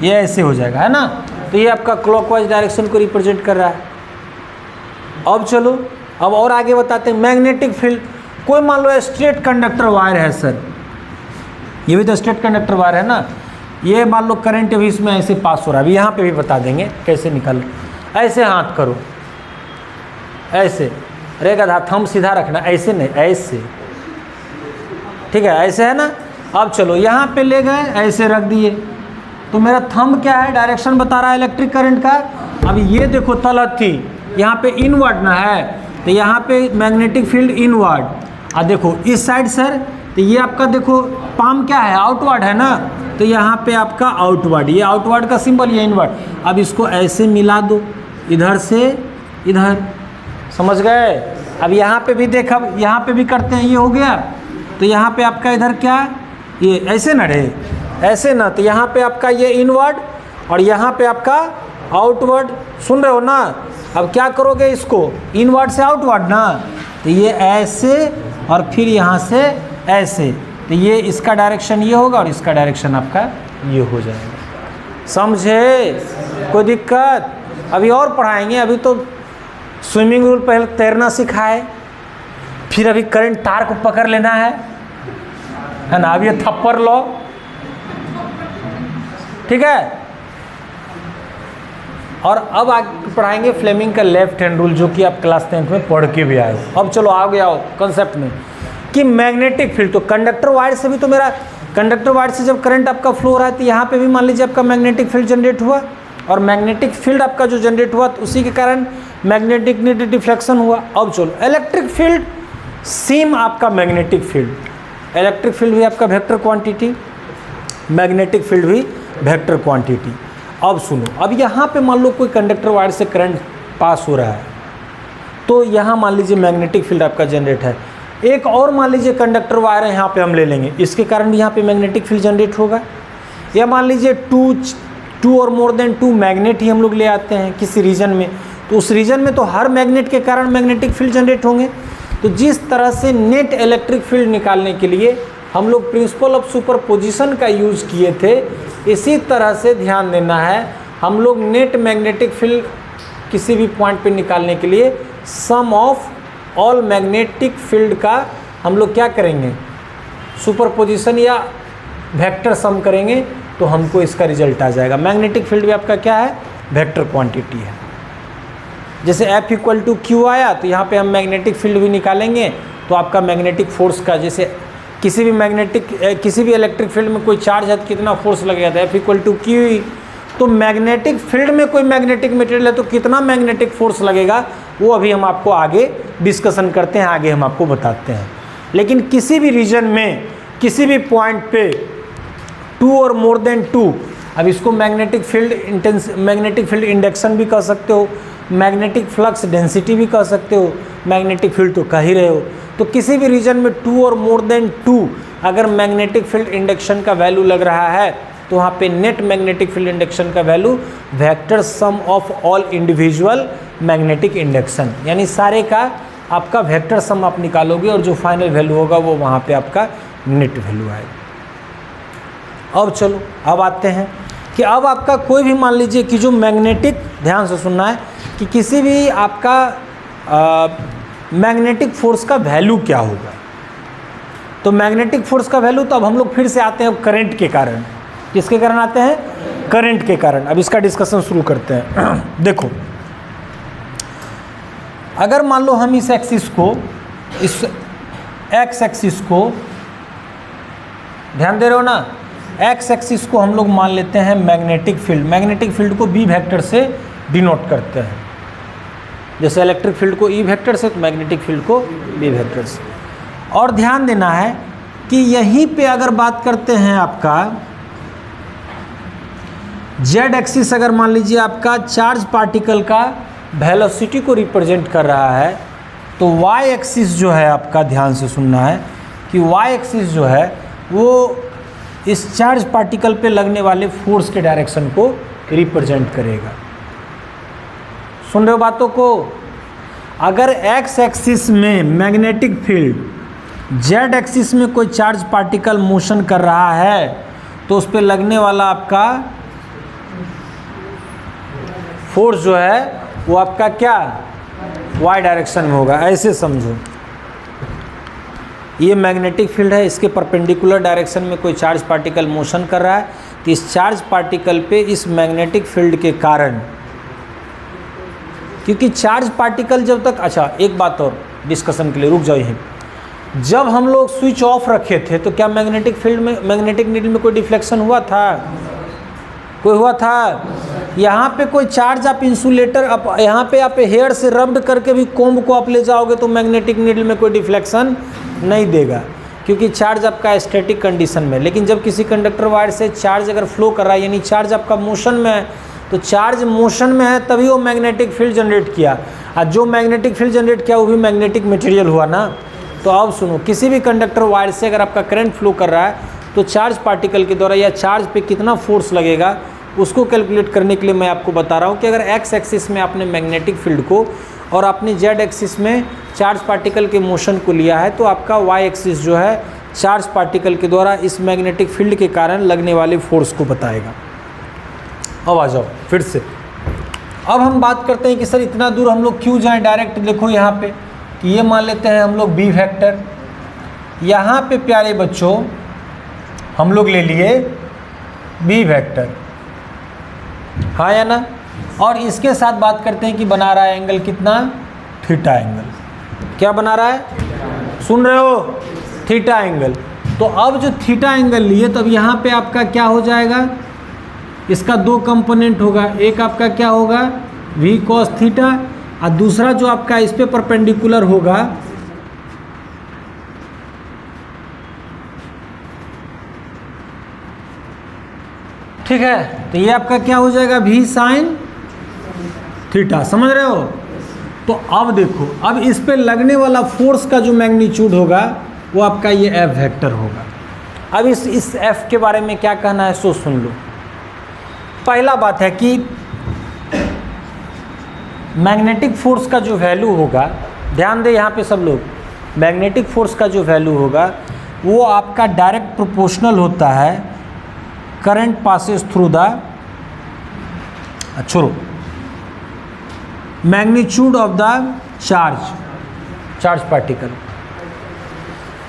ये ऐसे हो जाएगा, है ना। तो ये आपका क्लॉकवाइज डायरेक्शन को रिप्रेजेंट कर रहा है। अब चलो, अब और आगे बताते हैं मैग्नेटिक फील्ड। कोई मान लो स्ट्रेट कंडक्टर वायर है सर, ये भी तो स्ट्रेट कंडक्टर वायर है ना, ये मान लो करंट भी इसमें ऐसे पास हो रहा है। अभी यहाँ पे भी बता देंगे कैसे निकालो। ऐसे हाथ करो, ऐसे रहेगा, थंब सीधा रखना, ऐसे नहीं, ऐसे, ठीक है, ऐसे है ना। अब चलो यहाँ पे ले गए, ऐसे रख दिए, तो मेरा थंब क्या है, डायरेक्शन बता रहा है इलेक्ट्रिक करंट का। अब ये देखो तलत थी, यहाँ पे इनवर्ड ना है, तो यहाँ पे मैग्नेटिक फील्ड इनवर्ड। अब देखो इस साइड सर, तो ये आपका देखो पाम क्या है, आउटवर्ड है ना, तो यहाँ पे आपका आउटवर्ड, ये आउटवर्ड का सिंबल, ये इनवर्ड। अब इसको ऐसे मिला दो, इधर से इधर, समझ गए। अब यहाँ पे भी देखा, यहाँ पे भी करते हैं, ये हो गया। तो यहाँ पे आपका इधर क्या, ये ऐसे ना रहे, ऐसे ना, तो यहाँ पे आपका ये इनवर्ड और यहाँ पे आपका आउटवर्ड। सुन रहे हो ना। अब क्या करोगे इसको, इनवर्ड से आउटवर्ड ना, तो ये ऐसे और फिर यहाँ से ऐसे, तो ये इसका डायरेक्शन ये होगा और इसका डायरेक्शन आपका ये हो जाएगा। समझे? कोई दिक्कत? अभी और पढ़ाएंगे। अभी तो स्विमिंग रूल पहले तैरना सिखाए, फिर अभी करंट तार को पकड़ लेना है ना। अब ये थप्पड़ लो, ठीक है। और अब आगे पढ़ाएंगे फ्लेमिंग का लेफ्ट हैंड रूल, जो कि आप क्लास 10th में पढ़ के भी आए हो। अब चलो आगे आओ कंसेप्ट में कि मैग्नेटिक फील्ड, तो कंडक्टर वायर से भी तो मेरा कंडक्टर वायर से जब करंट आपका फ्लो हो रहा है, तो यहाँ पे भी मान लीजिए आपका मैग्नेटिक फील्ड जनरेट हुआ, और मैग्नेटिक फील्ड आपका जो जनरेट हुआ तो उसी के कारण मैग्नेटिक नेट डिफ्लेक्शन हुआ। अब चलो इलेक्ट्रिक फील्ड सेम आपका मैग्नेटिक फील्ड, इलेक्ट्रिक फील्ड भी आपका वेक्टर क्वांटिटी, मैग्नेटिक फील्ड भी वेक्टर क्वांटिटी। अब सुनो, अब यहाँ पे मान लो कोई कंडक्टर वायर से करंट पास हो रहा है, तो यहाँ मान लीजिए मैग्नेटिक फील्ड आपका जनरेट है। एक और मान लीजिए कंडक्टर वायर है, यहाँ पे हम ले लेंगे, इसके कारण यहाँ पे मैग्नेटिक फील्ड जनरेट होगा। या मान लीजिए टू और मोर देन टू मैग्नेट ही हम लोग ले आते हैं किसी रीजन में, तो उस रीजन में तो हर मैग्नेट के कारण मैग्नेटिक फील्ड जनरेट होंगे। तो जिस तरह से नेट इलेक्ट्रिक फील्ड निकालने के लिए हम लोग प्रिंसिपल ऑफ सुपरपोजिशन का यूज़ किए थे, इसी तरह से ध्यान देना है। हम लोग नेट मैग्नेटिक फील्ड किसी भी पॉइंट पे निकालने के लिए सम ऑफ ऑल मैग्नेटिक फील्ड का हम लोग क्या करेंगे, सुपरपोजिशन या वेक्टर सम करेंगे, तो हमको इसका रिजल्ट आ जाएगा। मैग्नेटिक फील्ड भी आपका क्या है, वेक्टर क्वांटिटी है। जैसे F इक्वल टू क्यू आया, तो यहाँ पे हम मैग्नेटिक फील्ड भी निकालेंगे, तो आपका मैग्नेटिक फोर्स का, जैसे किसी भी इलेक्ट्रिक फील्ड में कोई चार्ज है तो कितना फोर्स लगेगा, तो F इक्वल टू क्यू। तो मैग्नेटिक फील्ड में कोई मैग्नेटिक मटेरियल है तो कितना मैग्नेटिक फोर्स लगेगा, वो अभी हम आपको आगे डिस्कशन करते हैं, आगे हम आपको बताते हैं। लेकिन किसी भी रीजन में किसी भी पॉइंट पे 2 और मोर देन 2, अब इसको मैग्नेटिक फील्ड इंडक्शन भी कह सकते हो, मैग्नेटिक फ्लक्स डेंसिटी भी कह सकते हो, मैग्नेटिक फील्ड तो कह ही रहे हो। तो किसी भी रीजन में 2 और मोर देन 2 अगर मैग्नेटिक फील्ड इंडक्शन का वैल्यू लग रहा है, तो वहाँ पे नेट मैग्नेटिक फील्ड इंडक्शन का value vector sum of all individual magnetic induction, यानी सारे का आपका वेक्टर सम आप निकालोगे और जो फाइनल वैल्यू होगा वो वहाँ पे आपका नेट वैल्यू आएगा। अब चलो, अब आते हैं कि अब आपका कोई भी मान लीजिए कि जो मैग्नेटिक, ध्यान से सुनना है कि किसी भी आपका मैग्नेटिक फोर्स का वैल्यू क्या होगा। तो मैग्नेटिक फोर्स का वैल्यू, तो अब हम लोग फिर से आते हैं करंट के कारण। किसके कारण आते हैं? करंट के कारण। अब इसका डिस्कशन शुरू करते हैं। देखो अगर मान लो हम इस एक्सिस को, इस एक्स एक्सिस को ध्यान दे रहे हो ना, एक्स एक्सिस को हम लोग मान लेते हैं मैग्नेटिक फील्ड। मैग्नेटिक फील्ड को बी वेक्टर से डिनोट करते हैं, जैसे इलेक्ट्रिक फील्ड को ई वेक्टर से, तो मैग्नेटिक फील्ड को बी वेक्टर से। और ध्यान देना है कि यहीं पे अगर बात करते हैं आपका जेड एक्सिस, अगर मान लीजिए आपका चार्ज पार्टिकल का वेलोसिटी को रिप्रेजेंट कर रहा है, तो वाई एक्सिस जो है आपका, ध्यान से सुनना है कि वाई एक्सिस जो है वो इस चार्ज पार्टिकल पे लगने वाले फोर्स के डायरेक्शन को रिप्रेजेंट करेगा। सुन रहे हो बातों को? अगर एक्स एक्सिस में मैग्नेटिक फील्ड, जेड एक्सिस में कोई चार्ज पार्टिकल मोशन कर रहा है, तो उस पर लगने वाला आपका फोर्स जो है वो आपका क्या, वाई डायरेक्शन में होगा। ऐसे समझो, ये मैग्नेटिक फील्ड है, इसके परपेंडिकुलर डायरेक्शन में कोई चार्ज पार्टिकल मोशन कर रहा है, तो इस चार्ज पार्टिकल पे इस मैग्नेटिक फील्ड के कारण, क्योंकि चार्ज पार्टिकल जब तक, अच्छा एक बात और डिस्कशन के लिए रुक जाओ यहीं, जब हम लोग स्विच ऑफ रखे थे तो क्या मैग्नेटिक फील्ड में, मैग्नेटिक नीडल में कोई डिफ्लेक्शन हुआ था? कोई हुआ था? यहाँ पे कोई चार्ज आप इंसुलेटर, आप यहाँ पे आप हेयर से रब्ड करके भी कोम्ब को आप ले जाओगे तो मैग्नेटिक नीडल में कोई डिफ्लेक्शन नहीं देगा, क्योंकि चार्ज आपका स्टैटिक कंडीशन में। लेकिन जब किसी कंडक्टर वायर से चार्ज अगर फ्लो कर रहा है, यानी चार्ज आपका मोशन में है, तो चार्ज मोशन में है तभी वो मैग्नेटिक फील्ड जनरेट किया, और जो मैग्नेटिक फील्ड जनरेट किया वो भी मैग्नेटिक मटेरियल हुआ ना। तो अब सुनो, किसी भी कंडक्टर वायर से अगर आपका करंट फ्लो कर रहा है, तो चार्ज पार्टिकल के द्वारा या चार्ज पे कितना फोर्स लगेगा उसको कैलकुलेट करने के लिए मैं आपको बता रहा हूँ कि अगर एक्स एक्सिस में आपने मैग्नेटिक फील्ड को और आपने जेड एक्सिस में चार्ज पार्टिकल के मोशन को लिया है, तो आपका वाई एक्सिस जो है चार्ज पार्टिकल के द्वारा इस मैग्नेटिक फील्ड के कारण लगने वाले फोर्स को बताएगा। अब आ जाओ फिर से, अब हम बात करते हैं कि सर इतना दूर हम लोग क्यों जाएं डायरेक्ट। देखो यहाँ पे कि ये मान लेते हैं हम लोग बी वेक्टर, यहाँ पे प्यारे बच्चों हम लोग ले लिए बी वेक्टर, हाँ या ना, और इसके साथ बात करते हैं कि बना रहा है एंगल कितना, थीटा एंगल। क्या बना रहा है, सुन रहे हो, थीटा एंगल। तो अब जो थीटा एंगल लिए, तो अब यहाँ पे आपका क्या हो जाएगा, इसका दो कंपोनेंट होगा, एक आपका क्या होगा v cos थीटा, और दूसरा जो आपका इस पे परपेंडिकुलर होगा ठीक है, तो ये आपका क्या हो जाएगा v sin थीटा। समझ रहे हो? तो अब देखो, अब इस पे लगने वाला फोर्स का जो मैग्नीट्यूड होगा वो आपका ये एफ वेक्टर होगा। अब इस एफ के बारे में क्या कहना है सो सुन लो। पहला बात है कि मैग्नेटिक फोर्स का जो वैल्यू होगा, ध्यान दे यहाँ पे सब लोग, मैग्नेटिक फोर्स का जो वैल्यू होगा वो आपका डायरेक्ट प्रोपोर्शनल होता है करंट पासेस थ्रू द, छोड़ो, magnitude of the charge particle.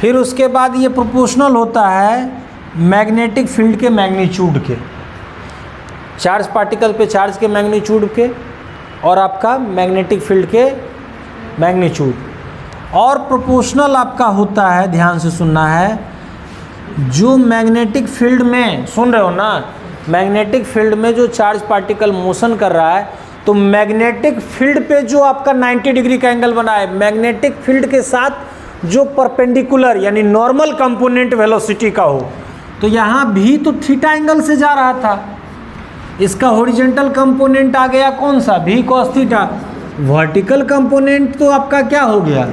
फिर उसके बाद ये प्रोपोर्शनल होता है मैग्नेटिक फील्ड के मैग्नीट्यूड के, चार्ज पार्टिकल पे चार्ज के मैग्नीट्यूड के, और आपका मैग्नेटिक फील्ड के मैग्नीट्यूड। और प्रोपोर्शनल आपका होता है, ध्यान से सुनना है, जो मैग्नेटिक फील्ड में, सुन रहे हो ना, मैग्नेटिक फील्ड में जो चार्ज पार्टिकल मोशन कर रहा है, तो मैग्नेटिक फील्ड पे जो आपका 90 डिग्री का एंगल बना है, मैग्नेटिक फील्ड के साथ जो परपेंडिकुलर यानी नॉर्मल कंपोनेंट वेलोसिटी का हो, तो यहाँ भी तो थीटा एंगल से जा रहा था, इसका हॉरिजॉन्टल कंपोनेंट आ गया कौन सा, v cos theta. Vertical component तो आपका क्या हो गया,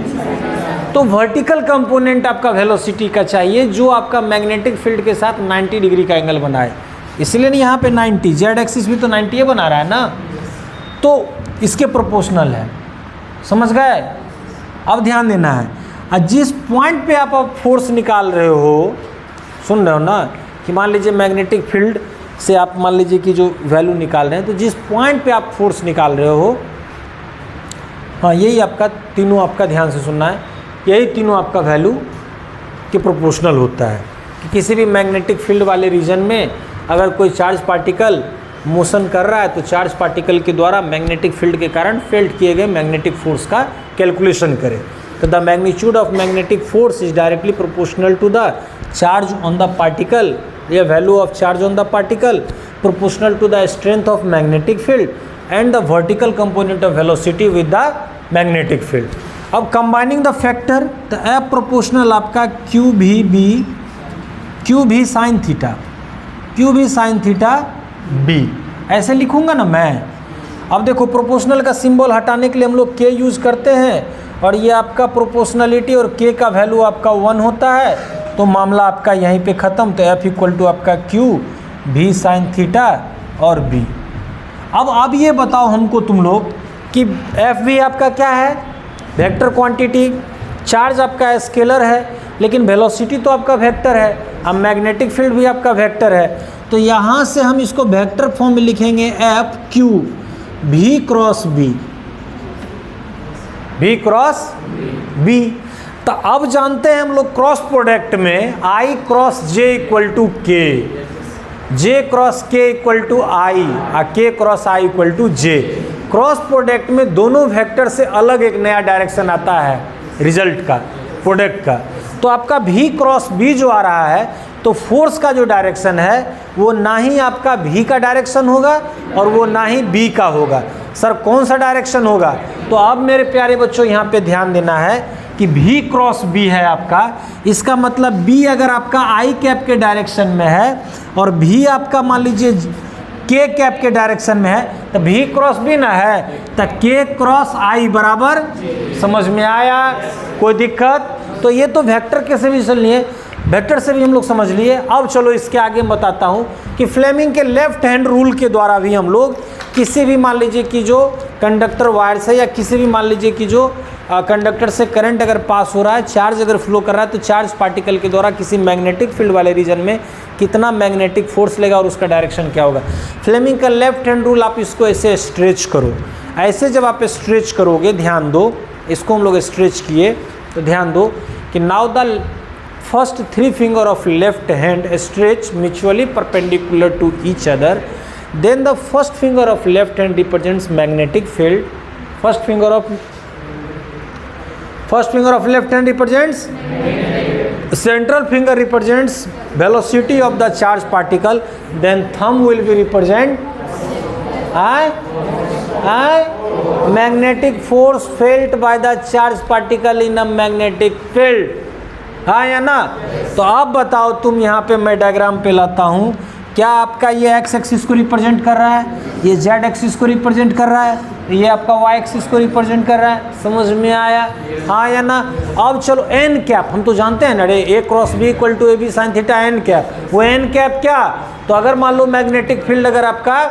तो वर्टिकल कंपोनेंट आपका वेलोसिटी का चाहिए जो आपका मैग्नेटिक फील्ड के साथ 90 डिग्री का एंगल बनाए, इसलिए नहीं यहाँ पे 90, जेड एक्सिस भी तो 90 बना रहा है ना, तो इसके प्रोपोर्शनल है। समझ गए? अब ध्यान देना है, और जिस पॉइंट पे आप फोर्स निकाल रहे हो, सुन रहे हो ना, कि मान लीजिए मैग्नेटिक फील्ड से आप मान लीजिए कि जो वैल्यू निकाल रहे हैं, तो जिस पॉइंट पे आप फोर्स निकाल रहे हो, हाँ यही आपका तीनों, आपका ध्यान से सुनना है, यही तीनों आपका वैल्यू के प्रोपोर्शनल होता है। कि किसी भी मैग्नेटिक फील्ड वाले रीजन में अगर कोई चार्ज पार्टिकल मोशन कर रहा है, तो चार्ज पार्टिकल के द्वारा मैग्नेटिक फील्ड के कारण फेल्ट किए गए मैग्नेटिक फोर्स का कैलकुलेशन करें तो the magnitude of magnetic force is directly proportional to the charge on the particle, या value of charge on the particle proportional to the strength of magnetic field and the vertical component of velocity with the magnetic field. अब combining the factor, तो F proportional आपका Q v sine theta B, ऐसे लिखूंगा ना मैं। अब देखो proportional का सिंबल हटाने के लिए हम लोग के यूज़ करते हैं और ये आपका प्रोपोर्शनलिटी और के का वैल्यू आपका 1 होता है, तो मामला आपका यहीं पे ख़त्म। तो एफ इक्वल टू आपका क्यू भी साइन थीटा और बी। अब ये बताओ हमको तुम लोग कि एफ भी आपका क्या है, वेक्टर क्वांटिटी, चार्ज आपका स्केलर है लेकिन वेलोसिटी तो आपका वेक्टर है, अब मैग्नेटिक फील्ड भी आपका वेक्टर है, तो यहाँ से हम इसको वेक्टर फॉर्म में लिखेंगे F Q v cross B. तो अब जानते हैं हम लोग क्रॉस प्रोडक्ट में i cross j equal to k, j cross k equal to i और k cross i equal to j. Cross product में दोनों वेक्टर से अलग एक नया डायरेक्शन आता है रिजल्ट का, प्रोडक्ट का। तो आपका भी क्रॉस बी जो आ रहा है, तो फोर्स का जो डायरेक्शन है वो ना ही आपका भी का डायरेक्शन होगा और वो ना ही बी का होगा। सर कौन सा डायरेक्शन होगा? तो अब मेरे प्यारे बच्चों यहाँ पे ध्यान देना है कि भी क्रॉस बी है आपका, इसका मतलब बी अगर आपका आई कैप के डायरेक्शन में है और भी आपका मान लीजिए के कैप के डायरेक्शन में है, तो भी क्रॉस बी ना है, तो के क्रॉस आई बराबर, समझ में आया? कोई दिक्कत? तो ये तो वेक्टर कैसे भी चल लिए, वेक्टर से भी हम लोग समझ लिए। अब चलो इसके आगे मैं बताता हूँ कि फ्लेमिंग के लेफ्ट हैंड रूल के द्वारा भी हम लोग किसी भी मान लीजिए कि जो कंडक्टर वायर से या किसी भी मान लीजिए कि जो कंडक्टर से करंट अगर पास हो रहा है, चार्ज अगर फ्लो कर रहा है, तो चार्ज पार्टिकल के द्वारा किसी मैग्नेटिक फील्ड वाले रीजन में कितना मैग्नेटिक फोर्स लेगा और उसका डायरेक्शन क्या होगा। फ्लेमिंग का लेफ्ट हैंड रूल आप इसको ऐसे स्ट्रेच करो, ऐसे जब आप स्ट्रेच करोगे, ध्यान दो, इसको हम लोग स्ट्रेच किए तो ध्यान दो कि now the first 3 finger of left hand stretch mutually perpendicular to each other, then the first finger of left hand represents magnetic field, first finger of left hand represents, central finger represents velocity of the charged particle, then thumb will be represent magnetic force felt by the charged particle in a magnetic field, हाँ या ना? तो आप बताओ तुम, यहाँ पे मैं डायग्राम पे लाता हूँ, क्या आपका ये एक्स एक्सिस को रिप्रेजेंट कर रहा है, ये जेड एक्सिस को रिप्रेजेंट कर रहा है, ये आपका वाई एक्सिस को रिप्रेजेंट कर रहा है, समझ में आया? हाँ या ना? अब चलो एन कैप, हम तो जानते हैं ना रे, A cross B equal to A B sine theta N cap. वो एन कैप क्या? तो अगर मान लो मैग्नेटिक फील्ड अगर आपका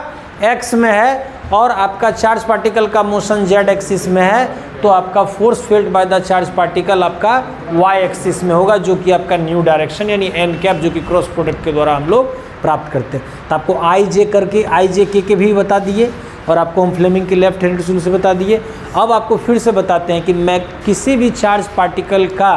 एक्स में है और आपका चार्ज पार्टिकल का मोशन जेड एक्सिस में है, तो आपका force field bye the charge particle आपका वाई एक्सिस में होगा, जो कि आपका न्यू डायरेक्शन यानी एन कैप, जो कि क्रॉस प्रोडक्ट के द्वारा हम लोग प्राप्त करते हैं। तो आपको आई जे करके आई जे के भी बता दिए और आपको हम फ्लेमिंग के लेफ्ट हैंड रूल से बता दिए। अब आपको फिर से बताते हैं कि मैं किसी भी चार्ज पार्टिकल का,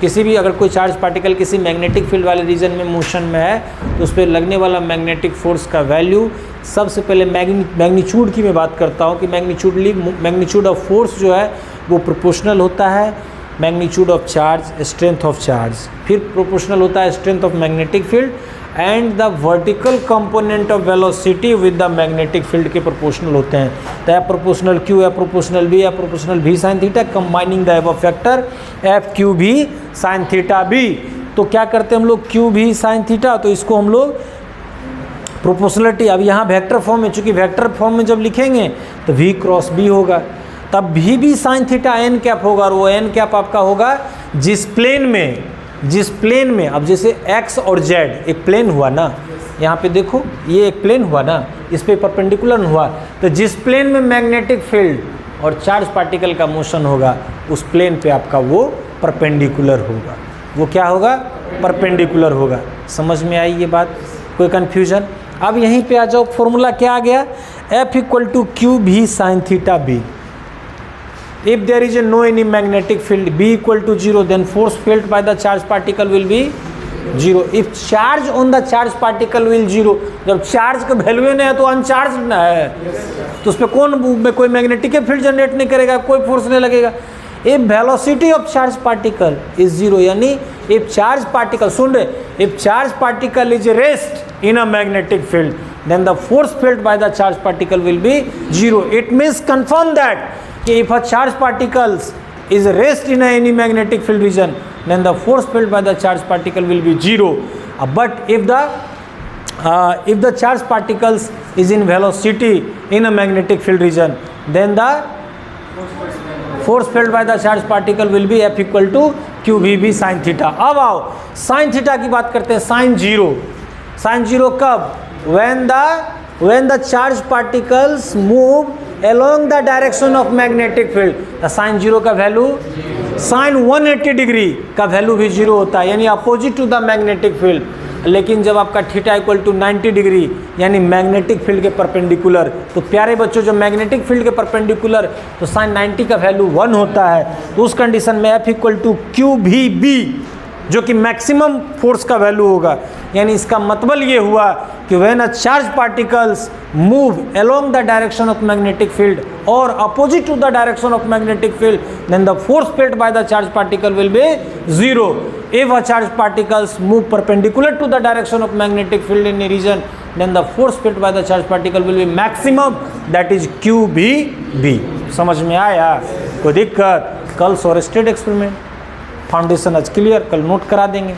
किसी भी अगर कोई चार्ज पार्टिकल किसी मैग्नेटिक फील्ड वाले रीजन में मोशन में है, तो उस पर लगने वाला मैग्नेटिक फोर्स का वैल्यू, सबसे पहले मैग्नीट्यूड की मैं बात करता हूँ कि मैग्नीट्यूड ऑफ फोर्स जो है वो प्रोपोर्शनल होता है magnitude of charge, strength of charge, फिर प्रोपोर्शनल होता है strength of magnetic field and the vertical component of velocity with the magnetic field के प्रोपोर्शनल होते हैं। तो F proportional Q, F proportional B, F proportional v sine theta, combining the above factor F Q v sine theta B. तो क्या करते हैं हम लोग, क्यू भी साइन थीटा, तो इसको हम लोग प्रोपोर्शनलिटी, अब यहाँ वेक्टर फॉर्म में, चूंकि वेक्टर फॉर्म में जब लिखेंगे तो वी क्रॉस बी होगा, तब भी साइन थीटा एन कैप होगा, और वो एन कैप आपका होगा जिस प्लेन में अब जैसे एक्स और जेड एक प्लेन हुआ ना, यहाँ पे देखो ये एक प्लेन हुआ ना, इस पे परपेंडिकुलर हुआ, तो जिस प्लेन में मैग्नेटिक फील्ड और चार्ज पार्टिकल का मोशन होगा उस प्लेन पे आपका वो परपेंडिकुलर होगा। वो क्या होगा? परपेंडिकुलर होगा। समझ में आई ये बात? कोई कन्फ्यूजन? अब यहीं पे आ जाओ, फॉर्मूला क्या आ गया? F equal to q v sine theta B. If there is no any magnetic field, B equal to 0, then force felt by the charged particle will be zero. If charge on the charge particle will zero, जब charge का value नहीं है तो अनचार्ज ना है, तो उस पर कोई मैग्नेटिक फील्ड जनरेट नहीं करेगा, कोई फोर्स नहीं लगेगा। If velocity of charge particle is zero, यानी इफ चार्ज पार्टिकल, सुन रहे, if charge particle is rest in a magnetic field then the force felt by the charge particle will be zero. It means confirm that if a charge particles is rest in any magnetic field region, then the force felt by the charge particle will be zero. But if the charge particles is in velocity in a magnetic field region, then the force felt by the charge particle will be F equal to QVB sin theta. अब आओ sin theta की बात करते हैं। sin zero, sin zero कब? when the charge particles move along the direction of magnetic field, the sin zero का value sin 180 degree का value भी जीरो होता है, यानी opposite to the magnetic field. लेकिन जब आपका थीटा इक्वल टू 90 डिग्री यानी मैग्नेटिक फील्ड के परपेंडिकुलर, तो प्यारे बच्चों जो मैग्नेटिक फील्ड के परपेंडिकुलर तो sin 90 का वैल्यू 1 होता है, तो उस कंडीशन में F इक्वल टू QVB जो कि मैक्सिमम फोर्स का वैल्यू होगा। यानी इसका मतलब ये हुआ कि when a charge particles move along the direction of magnetic field और opposite to the direction of magnetic field, then the force felt by the charge particle will be zero. If a charge particles move perpendicular to the direction of magnetic field in a region, then the force felt by the charge particle will be maximum, that is QVB। समझ में आया? कोई दिक्कत? कल सोरेस्टेड experiment, foundation आज clear, कल note करा देंगे।